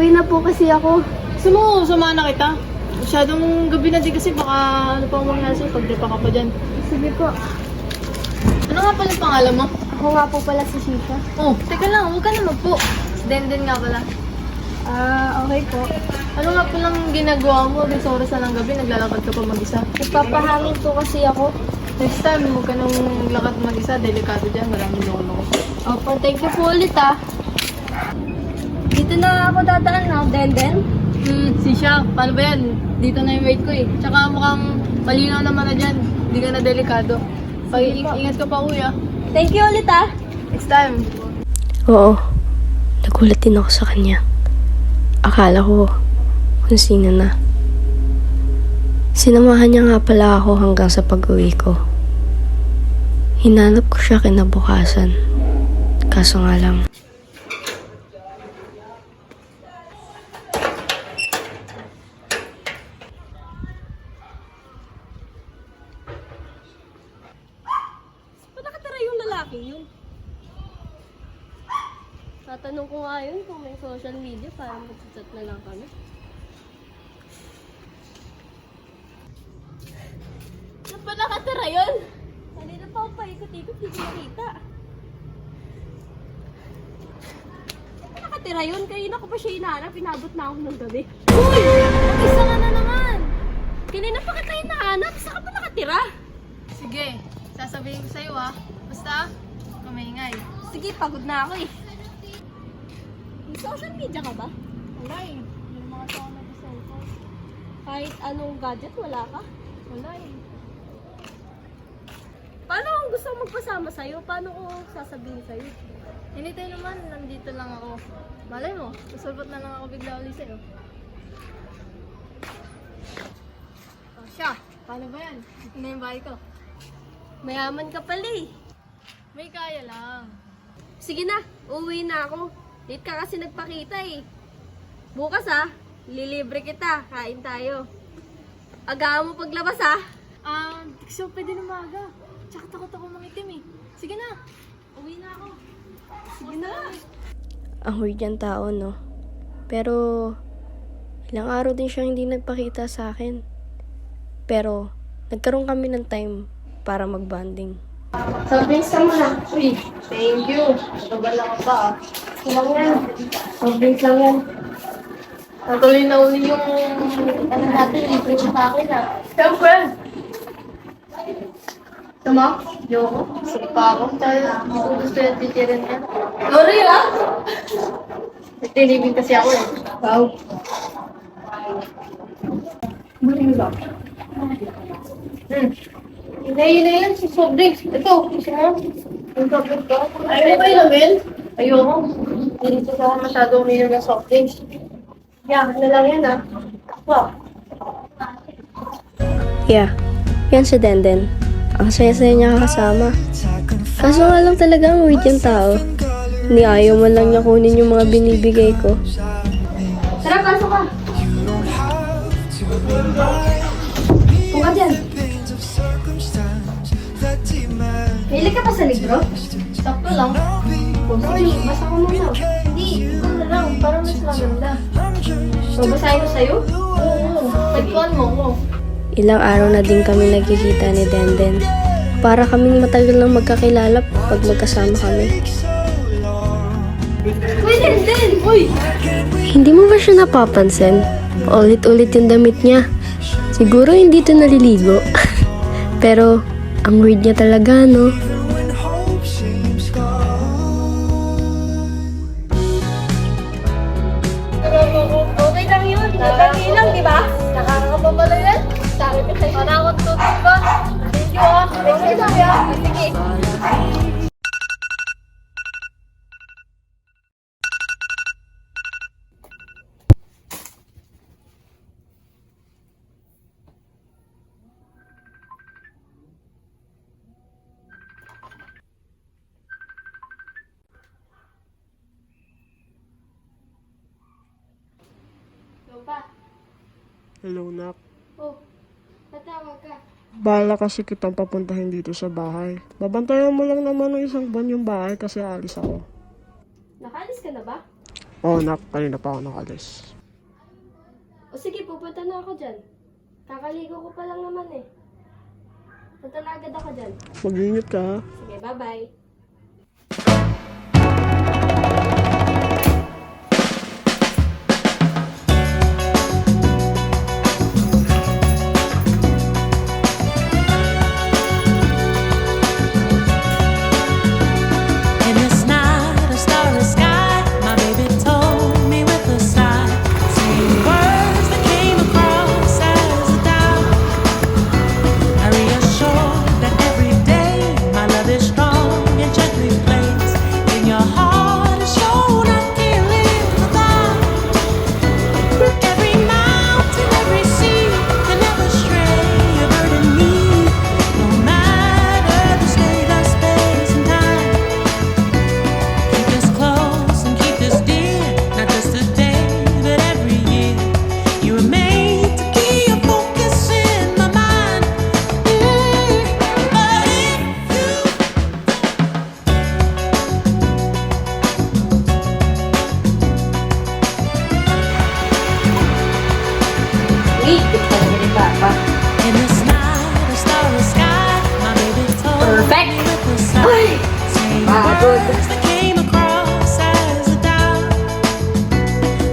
Uuwi na po kasi ako. Gusto mo, samahan na kita? Masyadong gabi na din kasi baka ano pang mangyari sa'yo pag pa ka pa dyan. Sige po. Ano nga pala yung pangalan mo? Ako nga po pala si Shisha. Oh, teka lang, huwag ka na magpo. Si Denden nga pala. Okay po. Ano nga palang ginagawa mo? Sa oras na ng gabi, naglalakad ka pa mag-isa. Nagpapahangin po kasi ako. Next time, huwag ka nang maglakad mag-isa. Delikado dyan, maraming loko-loko. Opo, thank you po ulit Dito na ako dadaan na, Denden. Si Shaq, paano ba yan? Dito na yung weight ko eh. Tsaka mukhang malinaw naman na dyan. Hindi ka na delikado. Ingat ka pa kuya. Thank you ulit Next time. Oo, nagulat din ako sa kanya. Akala ko kung sino na. Sinamahan niya nga pala ako hanggang sa pag-uwi ko. Hinanap ko siya kinabukasan. Kaso nga lang, nakatira yung lalaki yun. Tatanong ko nga yun kung may social media para mag-chat na lang kami. Saan ba nakatira yun? Kanina pa ako paikot-ikot, di ko nakita. Saan ba nakatira yun? Kanina ko pa siya hinahanap, pinabot na ako ng gabi. Uy! Mag-isa ka na naman! Kanina pa kita hinahanap, saan ka ba nakatira? Sige, sasabihin ko sa'yo Basta, kumaingay. Sige, pagod na ako eh. May social media ka ba? Wala eh. Yung mga tao nag-cellphone. Kahit anong gadget, wala ka? Wala eh. Paano kung gusto kong magpasama sa'yo? Paano ko sasabihin sa'yo? Anytime naman, nandito lang ako. Malay mo, susulpot na lang ako bigla ulit sa'yo. Oh, siya, paano ba yan? Ito na yung bahay ko. Mayaman ka pala eh. May kaya lang. Sige na, uuwi na ako. Late ka kasi nagpakita eh. Bukas lilibre kita. Kain tayo. Agahan mo paglabas So pwede na maaga. Tsaka takot ako mangitim eh. Sige na, uwi na ako. Sige na. ang weird niyang tao, no? Pero, ilang araw din siya hindi nagpakita sa akin. Pero, nagkaroon kami ng time para mag-bonding. Sobrings ka muna. Uy, thank you. Nagabal lang pa Lang yan. Sobrings lang yan. Natuloy na uli yung Ano natin, libre siya sa akin Siyempre. Tama? Yoko. Sipa ako. Dahil hindi ko gusto yung titirin niya. Sorry Nagtilibing kasi ako eh. Wow. Buling ba? Yun na yan, si Sobrix. Ito, isa mo. Yung soft ko. Ayaw ba ilamin? Ayoko. Hindi ko ako masyado uminom ng soft drinks. Yeah, ano lang yan Wow. Yeah, yan si Denden. Ang saya-saya niya kasama. Kaso nga lang talaga ang weird yung tao. Ni ayaw man lang niya kunin yung mga binibigay ko. Tara, pasok ka. Kung ka dyan. Hilig ka pa sa libro? Sakto lang. Sorry, basa ko muna. Hindi, ito na lang. Parang mas maganda. Babasahin ko sa'yo? Oo, tagpuan mo ko. Ilang araw na din kami nagkikita ni Denden. Para kaming matagal nang magkakilala pag magkasama kami. Uy, Denden! Uy! Hindi mo ba siya napapansin? Ulit-ulit yung damit niya. Siguro hindi ito naliligo. Pero, ang weird niya talaga, no? Okay lang yun. Madali lang, di ba? Nakakapa pala yan. Sabi ko sa'yo. Panakot tutut ba? Thank you Okay lang yan. Sige. Hello, Nak. Oh, tatawag ka. Bala kasi kitang papuntahin dito sa bahay. Babantayan mo lang naman ng isang buwan yung bahay kasi alis ako. Nakaalis ka na ba? Oo, nak. Kanina pa ako nakalis. O sige, pupunta na ako dyan. Kakaligo ko pa lang naman eh. Punta na agad ako dyan. Mag-ingat ka, ha? Sige, bye-bye. In this night of starry sky, my baby told me with a sigh, saying words that came across as a doubt. I reassured that every day my love is strong and gently placed in your heart. Is shown I can't live without. Every mountain, every sea can never stray a bird in me, no matter the state of space and time. Keep this close and keep this dear, not just today, but every year. You were made to be a focus in my mind. But if you Wait, talaga ni Papa. in this night of starry sky, my baby told Perfect. me with a sigh, saying words that came across as a doubt.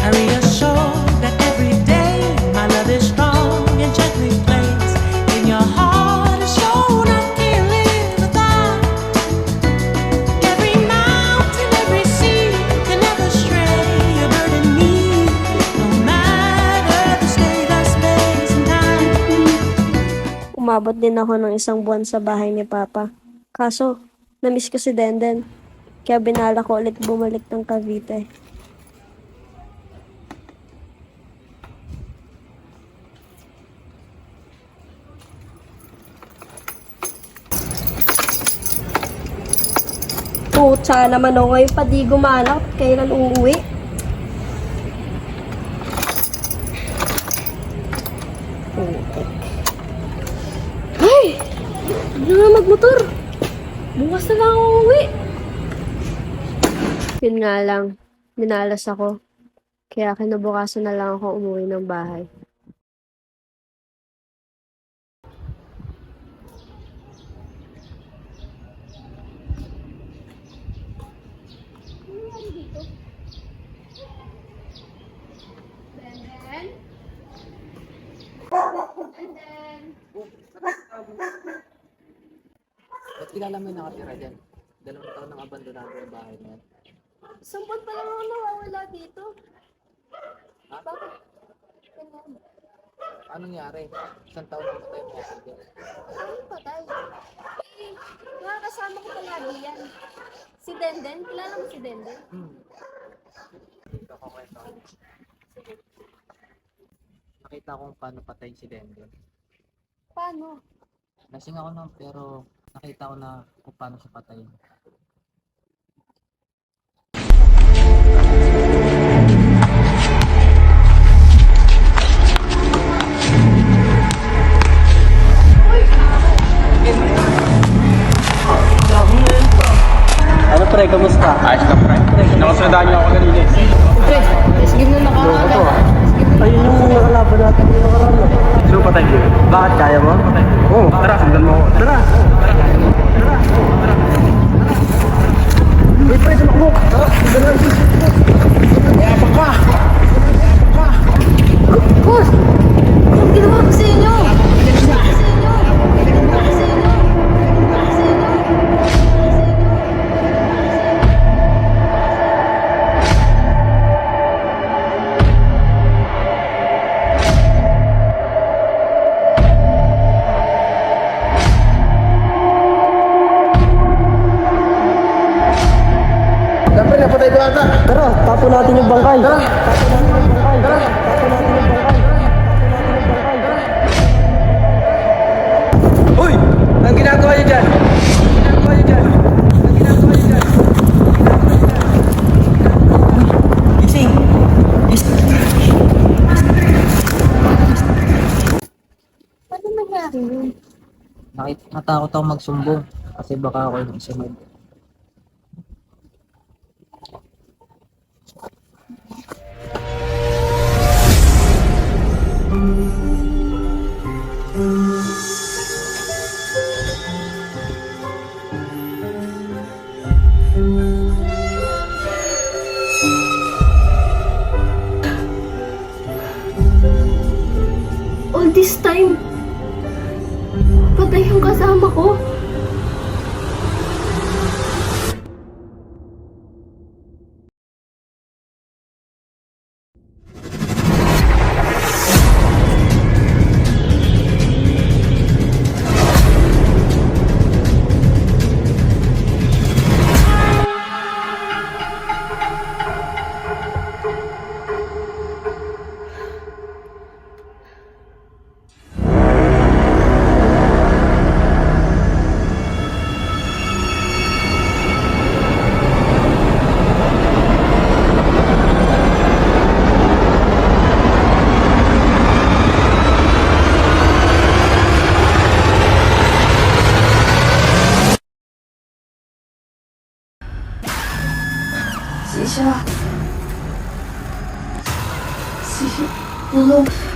I reassured that every day my love is strong and gently placed in your heart. Is shown I can't live without. Every mountain, every sea can never stray a bird in me, no matter the state of space and time. Umabot din ako ng isang buwan sa bahay ni Papa. Kaso, namiss ko si Denden. Kaya binala ko ulit bumalik ng Cavite. Putsa naman ako ngayon pa di gumanap. Kailan uuwi? Putik. Ay! Hindi na nga magmotor. Bukas na lang ako uuwi. Yun nga lang, minalas ako. Kaya kinabukasan na lang ako umuwi ng bahay. Ba't kilala mo yung nakatira dyan? 2 taon nang abandonado yung bahay na yan. Isang buwan pa lang ako nawawala dito. Ha? Bakit? Ganyan. Anong nangyari? 1 taon na patay mo ako dyan. Anong patay? Eh, nakakasama ko palagi yan. Si Denden, kilala mo si Denden? Dito ako kwento. Nakita kong paano patay si Dendo. Paano? Lasing ako nun, pero nakita ko na kung paano siya patayin. Ano pre, kamusta? Ayos ka pre. Nakasundan niyo ako kanina eh. Pre, sige na nakakala. Ayun yung nakalaban natin yung nakaraan. Sino patay ko? Bakit kaya mo? Oo, tara, sundan mo ako. Tara! Wait, pre, tumakbo! Tara, sundan natin. Mayabang ka! Boss! Anong ginawa ko sa inyo? Dapat napatay ko ata. Tara, tapo natin yung bangkay. Tara! Uy! Ang ginagawa niyo dyan? Gising! Paano nangyari yun? Natakot ako magsumbong kasi baka ako yung sunod. But this time, patay yung kasama ko. Tulog.